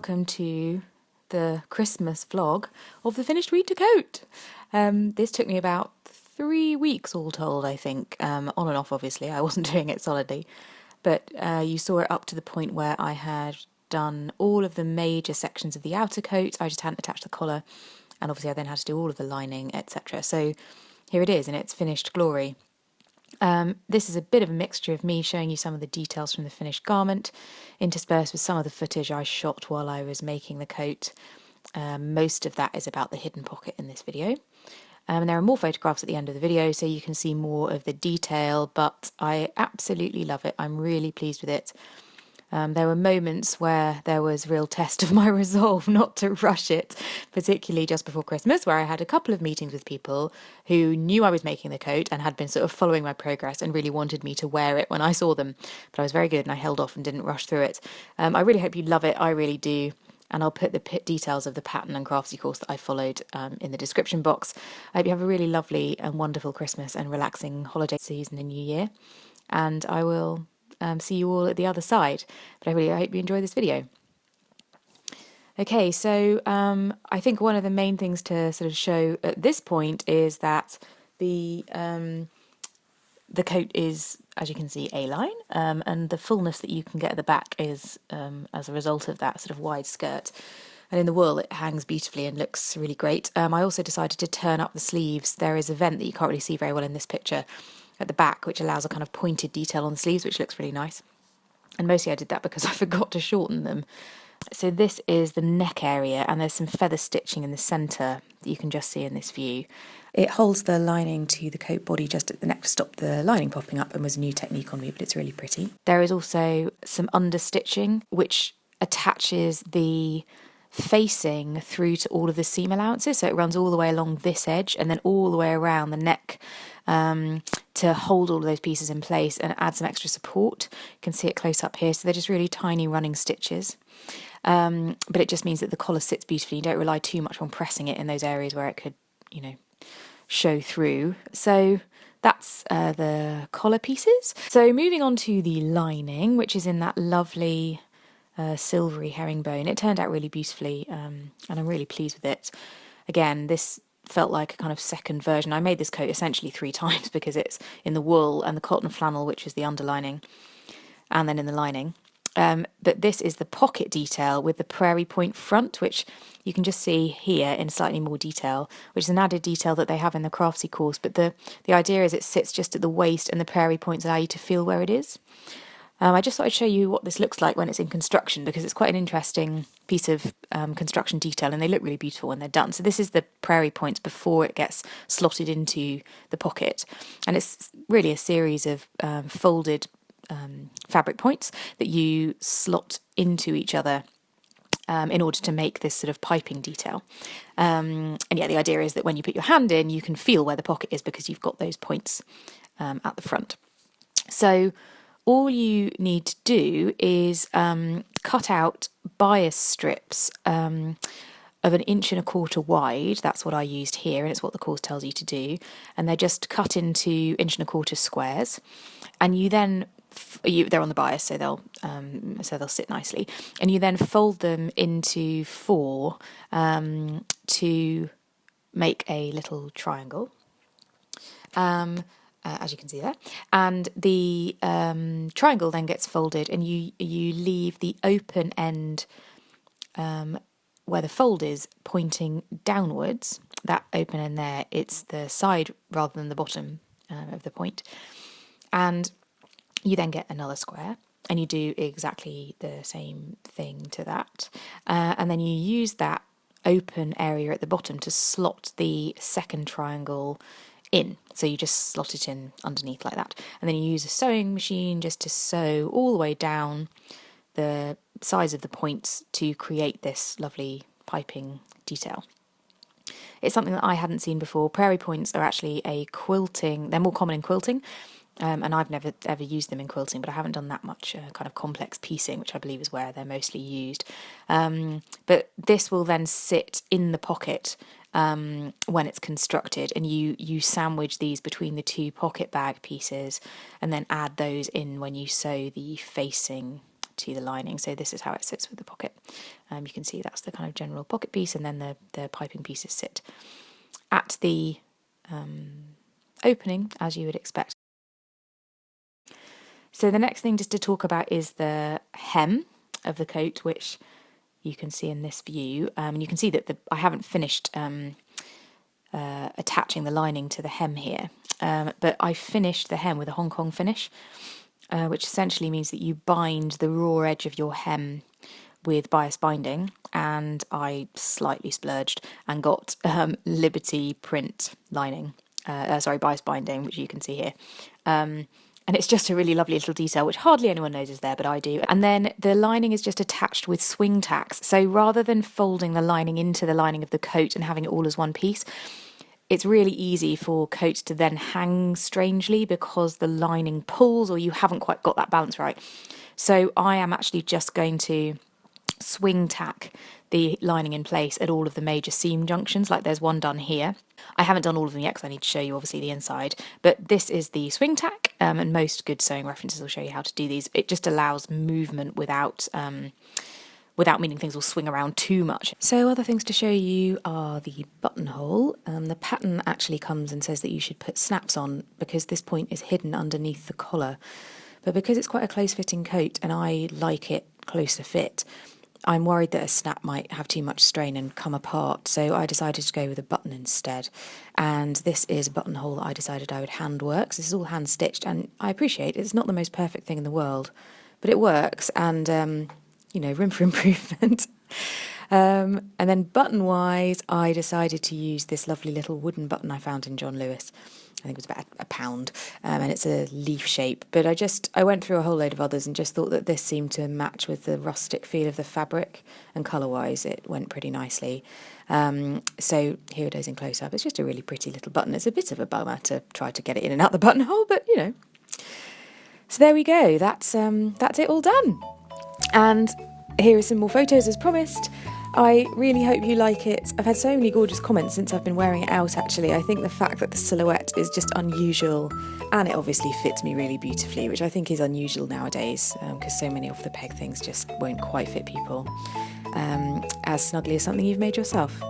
welcome to the Christmas vlog of the finished winter coat. This took me about 3 weeks all told, I think, on and off obviously. I wasn't doing it solidly, but you saw it up to the point where I had done all of the major sections of the outer coat. I just hadn't attached the collar, and obviously I then had to do all of the lining, etc. So here it is in its finished glory. This is a bit of a mixture of me showing you some of the details from the finished garment, interspersed with some of the footage I shot while I was making the coat. Most of that is about the hidden pocket in this video. And there are more photographs at the end of the video, so you can see more of the detail, but I absolutely love it. I'm really pleased with it. There were moments where there was real test of my resolve not to rush it, particularly just before Christmas, where I had a couple of meetings with people who knew I was making the coat and had been sort of following my progress and really wanted me to wear it when I saw them. But I was very good and I held off and didn't rush through it. I really hope you love it. I really do. And I'll put the details of the pattern and Craftsy course that I followed in the description box. I hope you have a really lovely and wonderful Christmas and relaxing holiday season and New Year. And I will see you all at the other side, but I really hope you enjoy this video. Okay, so I think one of the main things to sort of show at this point is that the coat is, as you can see, A-line, and the fullness that you can get at the back is as a result of that sort of wide skirt. And in the wool it hangs beautifully and looks really great. I also decided to turn up the sleeves. There is a vent that you can't really see very well in this picture at the back, which allows a kind of pointed detail on the sleeves, which looks really nice. And mostly I did that because I forgot to shorten them. So this is the neck area, and there's some feather stitching in the centre that you can just see in this view. It holds the lining to the coat body just at the neck to stop the lining popping up, and was a new technique on me, but it's really pretty. There is also some understitching, which attaches the facing through to all of the seam allowances, so it runs all the way along this edge and then all the way around the neck to hold all of those pieces in place and add some extra support. You can see it close up here, so they're just really tiny running stitches, but it just means that the collar sits beautifully. You don't rely too much on pressing it in those areas where it could, show through. So that's the collar pieces. So moving on to the lining, which is in that lovely silvery herringbone. It turned out really beautifully, and I'm really pleased with it. Again, this felt like a kind of second version. I made this coat essentially 3 times because it's in the wool and the cotton flannel, which is the underlining, and then in the lining. But this is the pocket detail with the prairie point front, which you can just see here in slightly more detail, which is an added detail that they have in the Craftsy course. But the idea is it sits just at the waist, and the prairie points allow you to feel where it is. I just thought I'd show you what this looks like when it's in construction, because it's quite an interesting piece of construction detail, and they look really beautiful when they're done. So this is the prairie points before it gets slotted into the pocket, and it's really a series of folded fabric points that you slot into each other in order to make this sort of piping detail. And yeah, the idea is that when you put your hand in, you can feel where the pocket is because you've got those points at the front. So all you need to do is cut out bias strips of 1.25 inches wide. That's what I used here, and it's what the course tells you to do. And they're just cut into 1.25 inch squares, and you then they're on the bias, so they'll sit nicely. And you then fold them into 4 to make a little triangle. As you can see there, and the triangle then gets folded, and you leave the open end where the fold is pointing downwards. That open end there, it's the side rather than the bottom of the point, and you then get another square, and you do exactly the same thing to that, and then you use that open area at the bottom to slot the second triangle in. So you just slot it in underneath like that, and then you use a sewing machine just to sew all the way down the sides of the points to create this lovely piping detail. It's something that I hadn't seen before. Prairie points are actually they're more common in quilting, and I've never ever used them in quilting, but I haven't done that much kind of complex piecing, which I believe is where they're mostly used. But this will then sit in the pocket when it's constructed, and you sandwich these between the 2 pocket bag pieces and then add those in when you sew the facing to the lining. So this is how it sits with the pocket. You can see that's the kind of general pocket piece, and then the piping pieces sit at the opening, as you would expect. So the next thing just to talk about is the hem of the coat, which you can see in this view. And you can see that I haven't finished attaching the lining to the hem here, but I finished the hem with a Hong Kong finish, which essentially means that you bind the raw edge of your hem with bias binding, and I slightly splurged and got Liberty print lining, bias binding, which you can see here. And it's just a really lovely little detail, which hardly anyone knows is there, but I do. And then the lining is just attached with swing tacks. So rather than folding the lining into the lining of the coat and having it all as one piece, it's really easy for coats to then hang strangely because the lining pulls, or you haven't quite got that balance right. So I am actually just going to swing tack the lining in place at all of the major seam junctions, like there's one done here. I haven't done all of them yet because I need to show you obviously the inside, but this is the swing tack, and most good sewing references will show you how to do these. It just allows movement without meaning things will swing around too much. So other things to show you are the buttonhole. The pattern actually comes and says that you should put snaps on because this point is hidden underneath the collar. But because it's quite a close-fitting coat and I like it closer fit, I'm worried that a snap might have too much strain and come apart, so I decided to go with a button instead. And this is a buttonhole that I decided I would hand work. This is all hand stitched, and I appreciate it's not the most perfect thing in the world, but it works, and room for improvement. And then button-wise, I decided to use this lovely little wooden button I found in John Lewis. I think it was about £1, and it's a leaf shape. But I went through a whole load of others and just thought that this seemed to match with the rustic feel of the fabric, and colour-wise it went pretty nicely. So here it is in close-up. It's just a really pretty little button. It's a bit of a bummer to try to get it in and out the buttonhole, but So there we go. That's it all done. And here are some more photos as promised. I really hope you like it. I've had so many gorgeous comments since I've been wearing it out, actually. I think the fact that the silhouette is just unusual, and it obviously fits me really beautifully, which I think is unusual nowadays, because so many off the peg things just won't quite fit people as snugly as something you've made yourself.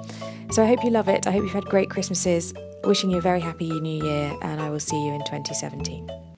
So I hope you love it. I hope you've had great Christmases. Wishing you a very happy New Year, and I will see you in 2017.